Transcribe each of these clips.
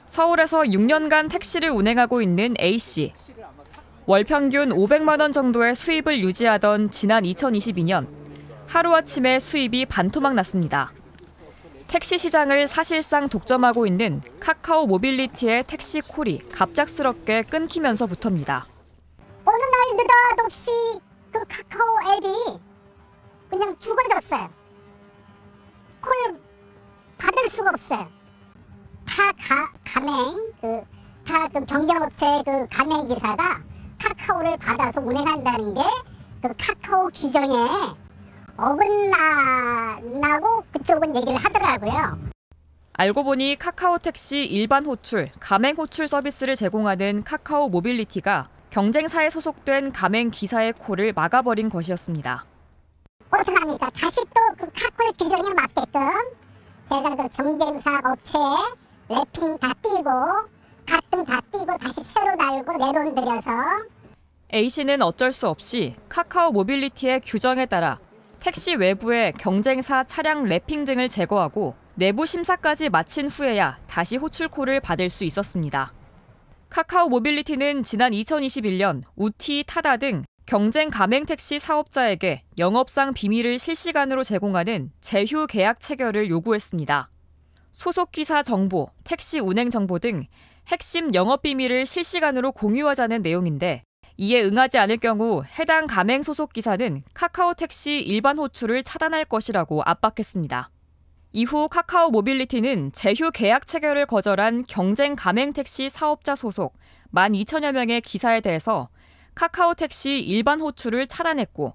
서울에서 6년간 택시를 운행하고 있는 A씨. 월 평균 500만 원 정도의 수입을 유지하던 지난 2022년 하루아침에 수입이 반토막 났습니다. 택시 시장을 사실상 독점하고 있는 카카오 모빌리티의 택시 콜이 갑작스럽게 끊기면서부터입니다. 어느 날 느닷없이 그 카카오 앱이 그냥 죽어졌어요. 콜 받을 수가 없어요. 타 경쟁업체 그 가맹 기사가 카카오를 받아서 운행한다는 게 그 카카오 규정에 어긋나고 그쪽은 얘기를 하더라고요. 알고 보니 카카오 택시 일반 호출, 가맹 호출 서비스를 제공하는 카카오 모빌리티가 경쟁사에 소속된 가맹 기사의 콜을 막아버린 것이었습니다. 어떡합니까? 다시 또 그 카카오 규정에 맞게끔 제가 그 경쟁사 업체에 랩핑 다 띄고 가끔 다 띄고 다시 새로 달고 내 돈 들여서 A씨는 어쩔 수 없이 카카오 모빌리티의 규정에 따라 택시 외부에 경쟁사 차량 랩핑 등을 제거하고 내부 심사까지 마친 후에야 다시 호출콜을 받을 수 있었습니다. 카카오 모빌리티는 지난 2021년 우티, 타다 등 경쟁 가맹 택시 사업자에게 영업상 비밀을 실시간으로 제공하는 제휴 계약 체결을 요구했습니다. 소속 기사 정보, 택시 운행 정보 등 핵심 영업 비밀을 실시간으로 공유하자는 내용인데 이에 응하지 않을 경우 해당 가맹 소속 기사는 카카오 택시 일반 호출을 차단할 것이라고 압박했습니다. 이후 카카오 모빌리티는 제휴 계약 체결을 거절한 경쟁 가맹 택시 사업자 소속 12,000여 명의 기사에 대해서 카카오 택시 일반 호출을 차단했고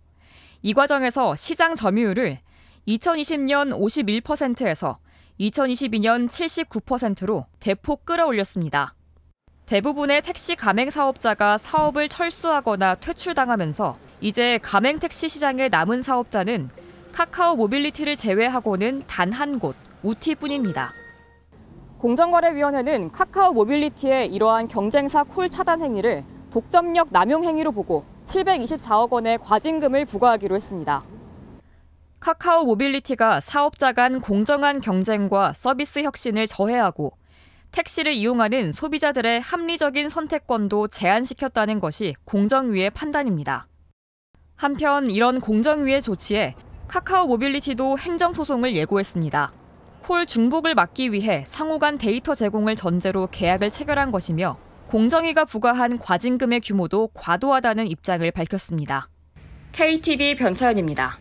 이 과정에서 시장 점유율을 2020년 51%에서 2022년 79%로 대폭 끌어올렸습니다. 대부분의 택시 가맹 사업자가 사업을 철수하거나 퇴출당하면서 이제 가맹 택시 시장에 남은 사업자는 카카오 모빌리티를 제외하고는 단 한 곳, 우티뿐입니다. 공정거래위원회는 카카오 모빌리티의 이러한 경쟁사 콜 차단 행위를 독점력 남용 행위로 보고 724억 원의 과징금을 부과하기로 했습니다. 카카오 모빌리티가 사업자 간 공정한 경쟁과 서비스 혁신을 저해하고 택시를 이용하는 소비자들의 합리적인 선택권도 제한시켰다는 것이 공정위의 판단입니다. 한편 이런 공정위의 조치에 카카오 모빌리티도 행정소송을 예고했습니다. 콜 중복을 막기 위해 상호 간 데이터 제공을 전제로 계약을 체결한 것이며 공정위가 부과한 과징금의 규모도 과도하다는 입장을 밝혔습니다. KTV 변차연입니다.